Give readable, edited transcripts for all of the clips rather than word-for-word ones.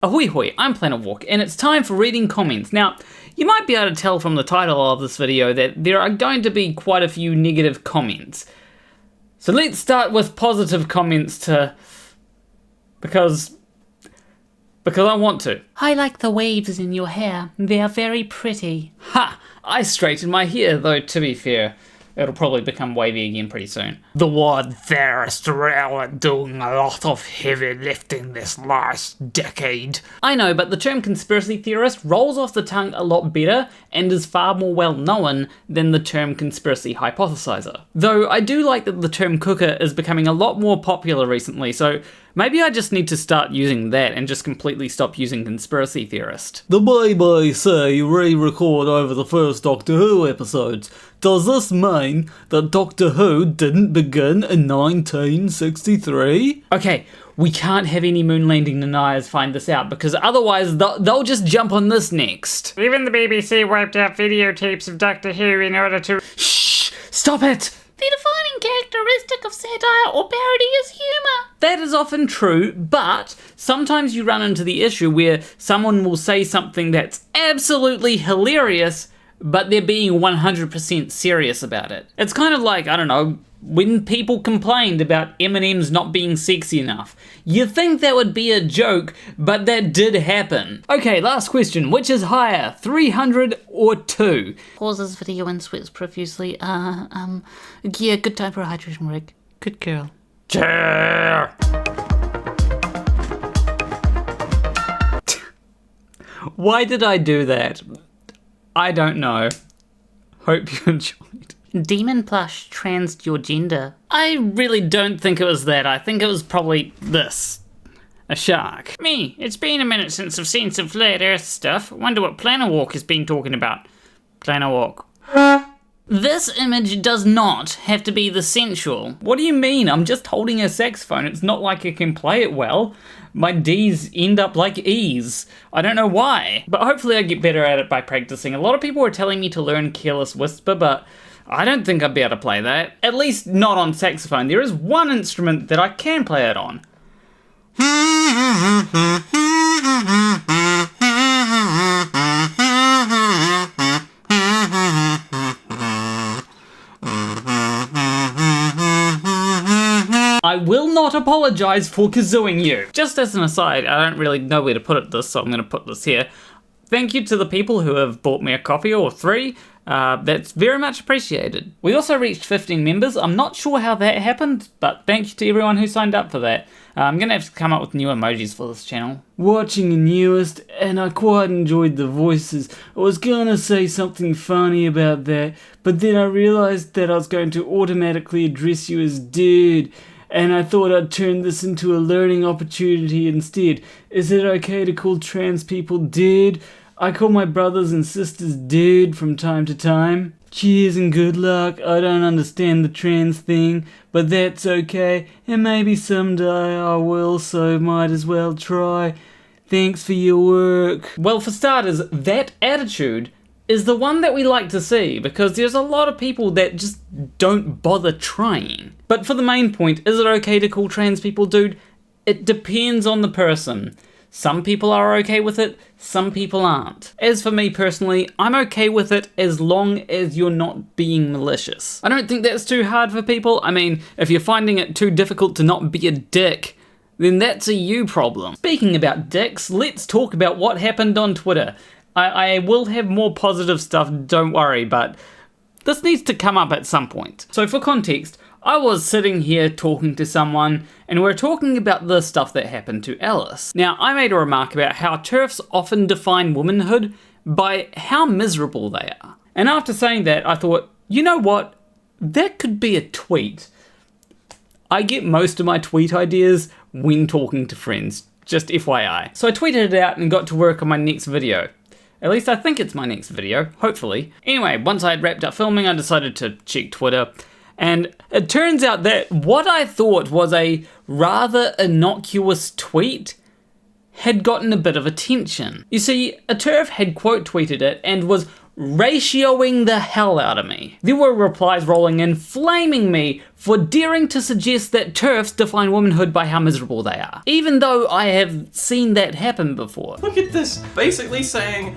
Ahoy hoy, I'm Planet Walk, and it's time for reading comments. Now, you might be able to tell from the title of this video that there are going to be quite a few negative comments. So let's start with positive comments because I want to. I like the waves in your hair. They are very pretty. Ha! I straightened my hair, though, to be fair. It'll probably become wavy again pretty soon. The word theorist really doing a lot of heavy lifting this last decade. I know, but the term conspiracy theorist rolls off the tongue a lot better and is far more well known than the term conspiracy hypothesizer. Though I do like that the term cooker is becoming a lot more popular recently, so maybe I just need to start using that and just completely stop using conspiracy theorist. The way say re-record over the first Doctor Who episodes. Does this mean that Doctor Who didn't begin in 1963? Okay, we can't have any moon landing deniers find this out, because otherwise they'll just jump on this next. Even the BBC wiped out videotapes of Doctor Who in order to— Shh! Stop it! The defining characteristic of satire or parody is humour. That is often true, but sometimes you run into the issue where someone will say something that's absolutely hilarious, but they're being 100% serious about it. It's kind of like, I don't know, when people complained about M&M's not being sexy enough. You'd think that would be a joke, but that did happen. Okay, last question. Which is higher, 300 or 2? Pauses video and sweats profusely. Yeah, good time for a hydration break. Good girl. Chair. Why did I do that? I don't know. Hope you enjoyed. Demon plush trans your gender. I really don't think it was that. I think it was probably this. A shark. Me, it's been a minute since I've seen some flat earth stuff. Wonder what Planet Walk has been talking about. Planet Walk. This image does not have to be the sensual. What do you mean? I'm just holding a saxophone. It's not like I can play it well. My D's end up like E's. I don't know why. But hopefully I get better at it by practicing. A lot of people are telling me to learn Careless Whisper, but I don't think I'd be able to play that. At least not on saxophone. There is one instrument that I can play it on. I will not apologise for kazooing you. Just as an aside, I don't really know where to put this, so I'm going to put this here. Thank you to the people who have bought me a coffee or 3. That's very much appreciated. We also reached 15 members. I'm not sure how that happened, but thank you to everyone who signed up for that. I'm going to have to come up with new emojis for this channel. Watching the newest, and I quite enjoyed the voices. I was gonna say something funny about that, but then I realised that I was going to automatically address you as dude, and I thought I'd turn this into a learning opportunity instead. Is it okay to call trans people dude? I call my brothers and sisters dude from time to time. Cheers and good luck. I don't understand the trans thing, but that's okay, and maybe someday I will, so might as well try. Thanks for your work. Well, for starters, that attitude is the one that we like to see, because there's a lot of people that just don't bother trying. But for the main point, is it okay to call trans people dude? It depends on the person. Some people are okay with it, some people aren't. As for me personally, I'm okay with it as long as you're not being malicious. I don't think that's too hard for people. I mean, if you're finding it too difficult to not be a dick, then that's a you problem. Speaking about dicks, let's talk about what happened on Twitter. I will have more positive stuff, don't worry, but this needs to come up at some point. So for context, I was sitting here talking to someone, and we're talking about the stuff that happened to Alice. Now, I made a remark about how TERFs often define womanhood by how miserable they are. And after saying that, I thought, you know what? That could be a tweet. I get most of my tweet ideas when talking to friends, just FYI. So I tweeted it out and got to work on my next video. At least I think it's my next video, hopefully. Anyway, once I had wrapped up filming, I decided to check Twitter. And it turns out that what I thought was a rather innocuous tweet had gotten a bit of attention. You see, a TERF had quote tweeted it and was ratioing the hell out of me. There were replies rolling in flaming me for daring to suggest that TERFs define womanhood by how miserable they are, even though I have seen that happen before. Look at this, basically saying,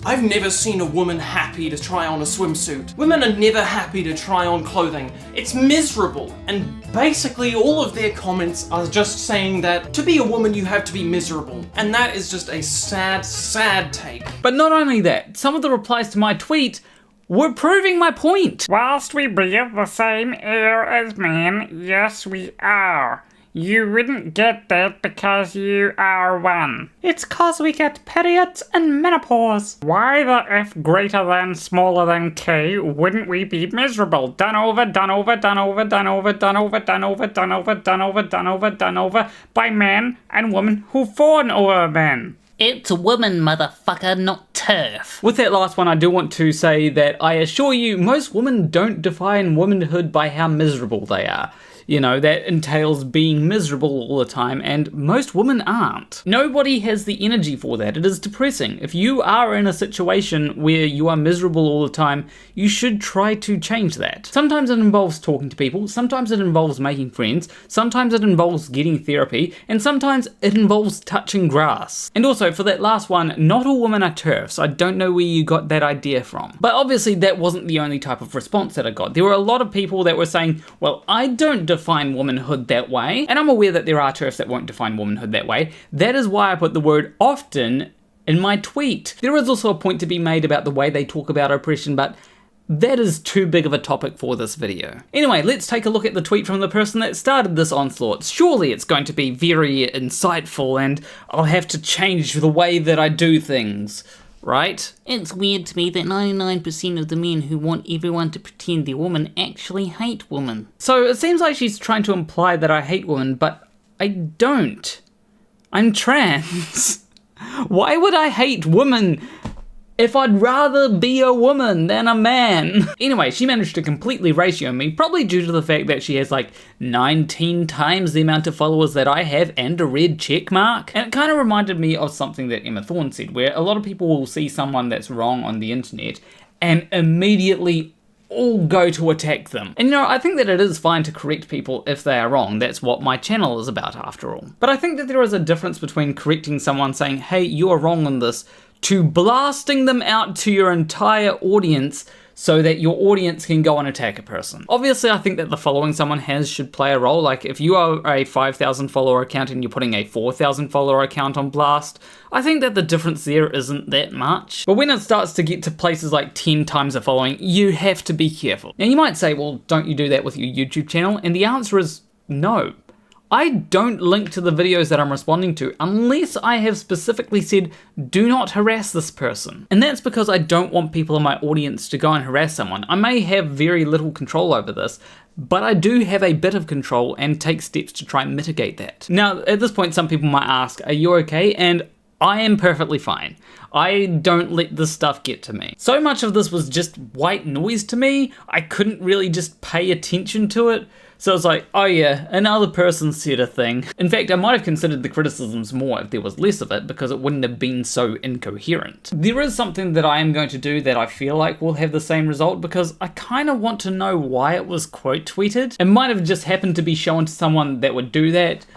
I've never seen a woman happy to try on a swimsuit. Women are never happy to try on clothing. It's miserable. And basically all of their comments are just saying that to be a woman you have to be miserable. And that is just a sad, sad take. But not only that, some of the replies to my tweet were proving my point. Whilst we breathe the same air as men, yes we are. You wouldn't get that because you are one. It's cause we get periods and menopause. Why the F greater than smaller than K wouldn't we be miserable? Done over, done over, done over, done over, done over, done over, done over, done over, done over, done over by men and women who've fallen over men. It's woman, motherfucker, not TERF. With that last one, I do want to say that I assure you, most women don't define womanhood by how miserable they are. You know, that entails being miserable all the time, and most women aren't. Nobody has the energy for that. It is depressing. If you are in a situation where you are miserable all the time, you should try to change that. Sometimes it involves talking to people, sometimes it involves making friends, sometimes it involves getting therapy, and sometimes it involves touching grass. And also, for that last one, not all women are TERFs. I don't know where you got that idea from. But obviously that wasn't the only type of response that I got. There were a lot of people that were saying, well, I don't define womanhood that way, and I'm aware that there are TERFs that won't define womanhood that way. That is why I put the word often in my tweet. There is also a point to be made about the way they talk about oppression, but that is too big of a topic for this video. Anyway, let's take a look at the tweet from the person that started this onslaught. Surely it's going to be very insightful and I'll have to change the way that I do things. Right? It's weird to me that 99% of the men who want everyone to pretend they're women actually hate women. So it seems like she's trying to imply that I hate women, but I don't. I'm trans. Why would I hate women if I'd rather be a woman than a man? Anyway, she managed to completely ratio me, probably due to the fact that she has like 19 times the amount of followers that I have and a red check mark. And it kind of reminded me of something that Emma Thorne said, where a lot of people will see someone that's wrong on the internet and immediately all go to attack them. And you know, I think that it is fine to correct people if they are wrong. That's what my channel is about after all. But I think that there is a difference between correcting someone saying, hey, you are wrong on this, to blasting them out to your entire audience so that your audience can go and attack a person. Obviously, I think that the following someone has should play a role. Like, if you are a 5,000 follower account and you're putting a 4,000 follower account on blast, I think that the difference there isn't that much. But when it starts to get to places like 10 times the following, you have to be careful. Now, you might say, well, don't you do that with your YouTube channel? And the answer is no. I don't link to the videos that I'm responding to unless I have specifically said, do not harass this person. And that's because I don't want people in my audience to go and harass someone. I may have very little control over this, but I do have a bit of control and take steps to try and mitigate that. Now, at this point, some people might ask, are you okay? And I am perfectly fine. I don't let this stuff get to me. So much of this was just white noise to me, I couldn't really just pay attention to it. So it's like, oh yeah, another person said a thing. In fact, I might have considered the criticisms more if there was less of it, because it wouldn't have been so incoherent. There is something that I am going to do that I feel like will have the same result, because I kind of want to know why it was quote tweeted. It might have just happened to be shown to someone that would do that,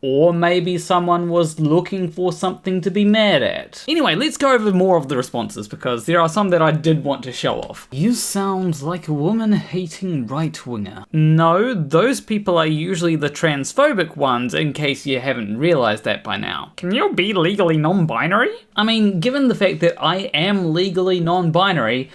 or maybe someone was looking for something to be mad at. Anyway, let's go over more of the responses, because there are some that I did want to show off. You sound like a woman-hating right-winger. No, those people are usually the transphobic ones, in case you haven't realized that by now. Can you be legally non-binary? I mean, given the fact that I am legally non-binary,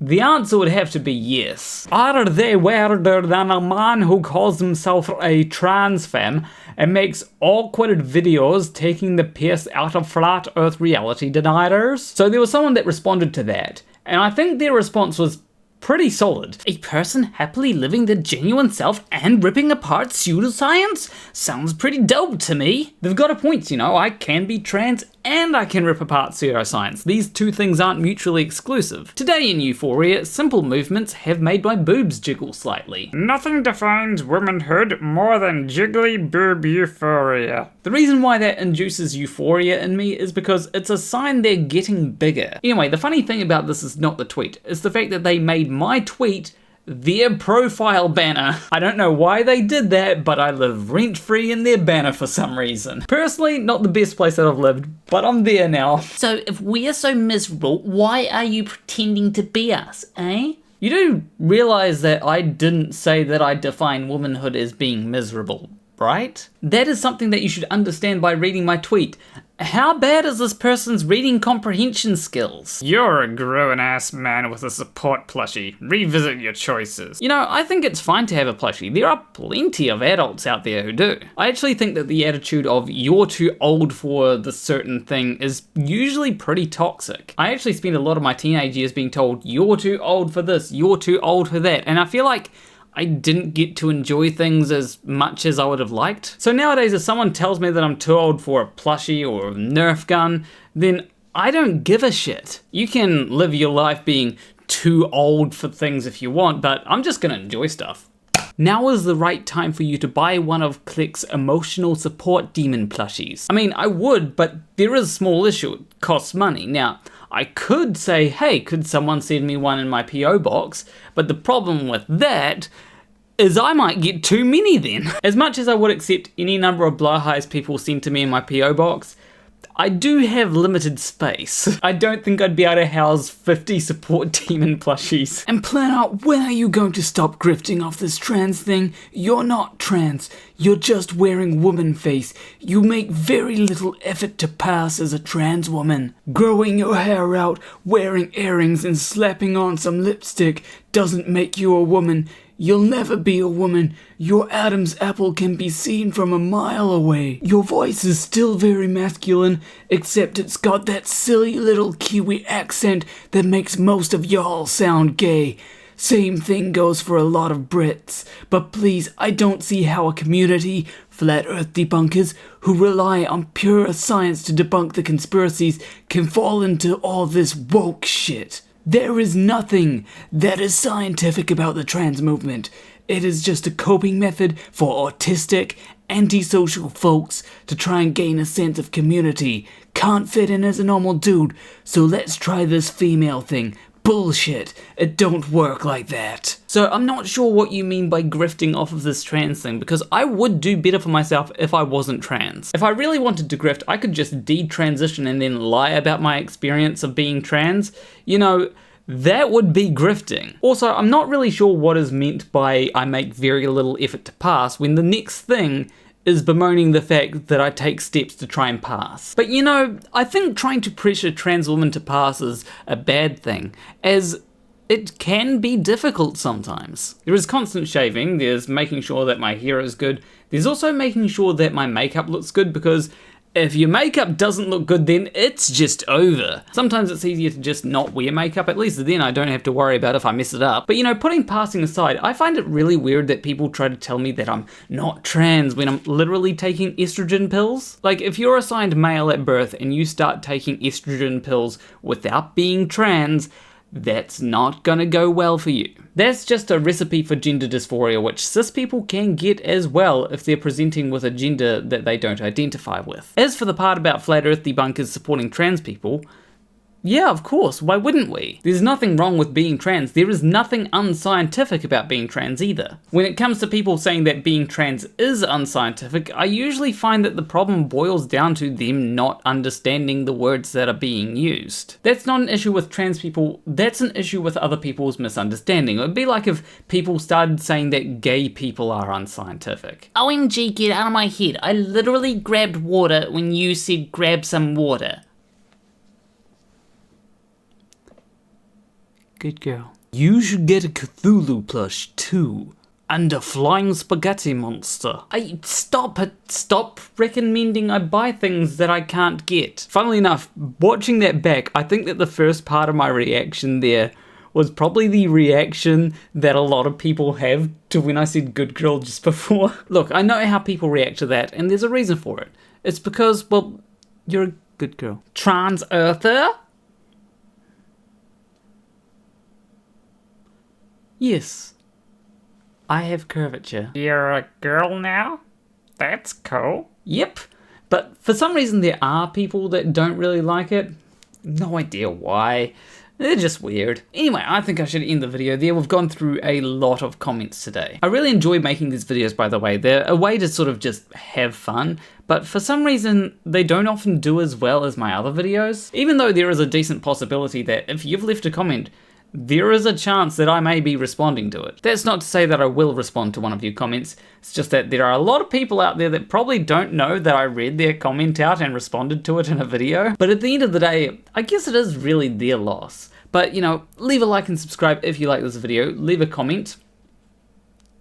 the answer would have to be yes. Are they weirder than a man who calls himself a trans femme and makes awkward videos taking the piss out of flat earth reality deniers? So there was someone that responded to that, and I think their response was pretty solid. A person happily living their genuine self and ripping apart pseudoscience? Sounds pretty dope to me. They've got a point, you know, I can be trans and I can rip apart pseudoscience. These two things aren't mutually exclusive. Today in Euphoria, simple movements have made my boobs jiggle slightly. Nothing defines womanhood more than jiggly boob euphoria. The reason why that induces euphoria in me is because it's a sign they're getting bigger. Anyway, the funny thing about this is not the tweet, it's the fact that they made my tweet their profile banner. I don't know why they did that, but I live rent-free in their banner for some reason. Personally, not the best place that I've lived, but I'm there now. So if we're so miserable, why are you pretending to be us, eh? You do realize that I didn't say that I define womanhood as being miserable, right? That is something that you should understand by reading my tweet. How bad is this person's reading comprehension skills? You're a grown-ass man with a support plushie. Revisit your choices. You know, I think it's fine to have a plushie. There are plenty of adults out there who do. I actually think that the attitude of you're too old for this certain thing is usually pretty toxic. I actually spent a lot of my teenage years being told, you're too old for this, you're too old for that, and I feel like I didn't get to enjoy things as much as I would have liked. So nowadays, if someone tells me that I'm too old for a plushie or a Nerf gun, then I don't give a shit. You can live your life being too old for things if you want, but I'm just gonna enjoy stuff. Now is the right time for you to buy one of Click's emotional support demon plushies. I mean, I would, but there is a small issue. It costs money. Now, I could say, hey, could someone send me one in my P.O. box? But the problem with that is I might get too many then. As much as I would accept any number of blowhighs people send to me in my P.O. box, I do have limited space. I don't think I'd be able to house 50 support demon plushies. And plan out, when are you going to stop grifting off this trans thing? You're not trans. You're just wearing woman face. You make very little effort to pass as a trans woman. Growing your hair out, wearing earrings and slapping on some lipstick doesn't make you a woman. You'll never be a woman. Your Adam's apple can be seen from a mile away. Your voice is still very masculine, except it's got that silly little Kiwi accent that makes most of y'all sound gay. Same thing goes for a lot of Brits. But please, I don't see how a community, flat earth debunkers, who rely on pure science to debunk the conspiracies, can fall into all this woke shit. There is nothing that is scientific about the trans movement. It is just a coping method for autistic, antisocial folks to try and gain a sense of community. Can't fit in as a normal dude, so let's try this female thing. Bullshit. It don't work like that. So I'm not sure what you mean by grifting off of this trans thing, because I would do better for myself if I wasn't trans. If I really wanted to grift, I could just detransition and then lie about my experience of being trans. You know, that would be grifting. Also, I'm not really sure what is meant by I make very little effort to pass when the next thing is bemoaning the fact that I take steps to try and pass. But you know, I think trying to pressure trans women to pass is a bad thing, as it can be difficult sometimes. There is constant shaving, there's making sure that my hair is good, there's also making sure that my makeup looks good, because if your makeup doesn't look good, then it's just over. Sometimes it's easier to just not wear makeup, at least then I don't have to worry about if I mess it up. But you know, putting passing aside, I find it really weird that people try to tell me that I'm not trans when I'm literally taking estrogen pills. Like, if you're assigned male at birth and you start taking estrogen pills without being trans, that's not gonna go well for you. That's just a recipe for gender dysphoria, which cis people can get as well if they're presenting with a gender that they don't identify with. As for the part about flat earth debunkers supporting trans people, yeah, of course, why wouldn't we? There's nothing wrong with being trans. There is nothing unscientific about being trans either. When it comes to people saying that being trans is unscientific, I usually find that the problem boils down to them not understanding the words that are being used. That's not an issue with trans people, that's an issue with other people's misunderstanding. It would be like if people started saying that gay people are unscientific. OMG, get out of my head. I literally grabbed water when you said grab some water. Good girl. You should get a Cthulhu plush too. And a flying spaghetti monster. Stop recommending I buy things that I can't get. Funnily enough, watching that back, I think that the first part of my reaction there was probably the reaction that a lot of people have to when I said good girl just before. Look, I know how people react to that, and there's a reason for it. It's because, well, you're a Good girl. Trans Earther? Yes. I have curvature. You're a girl now? That's cool. Yep. But for some reason there are people that don't really like it. No idea why. They're just weird. Anyway, I think I should end the video there. We've gone through a lot of comments today. I really enjoy making these videos, by the way. They're a way to sort of just have fun, but for some reason, they don't often do as well as my other videos. Even though there is a decent possibility that if you've left a comment, there is a chance that I may be responding to it. That's not to say that I will respond to one of your comments, it's just that there are a lot of people out there that probably don't know that I read their comment out and responded to it in a video. But at the end of the day, I guess it is really their loss. But, you know, leave a like and subscribe if you like this video, leave a comment,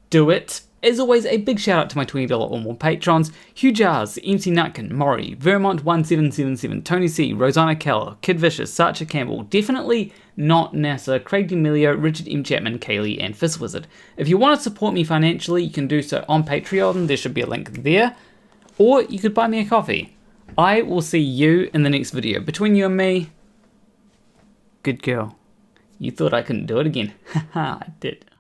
do it. As always, a big shout out to my $20 or more patrons: Hugh Jarsz, M.C.Nutkin, Morrie, Vermont1777, Tony C, Rosyna Keller, KidVicious, Sacha Campbell, Definitely Not NASA, Craig D'Amelio, Richard M Chapman, Kaylee, and FistWizard. If you want to support me financially, you can do so on Patreon, there should be a link there, or you could buy me a coffee. I will see you in the next video. Between you and me, good girl. You thought I couldn't do it again. Haha, I did.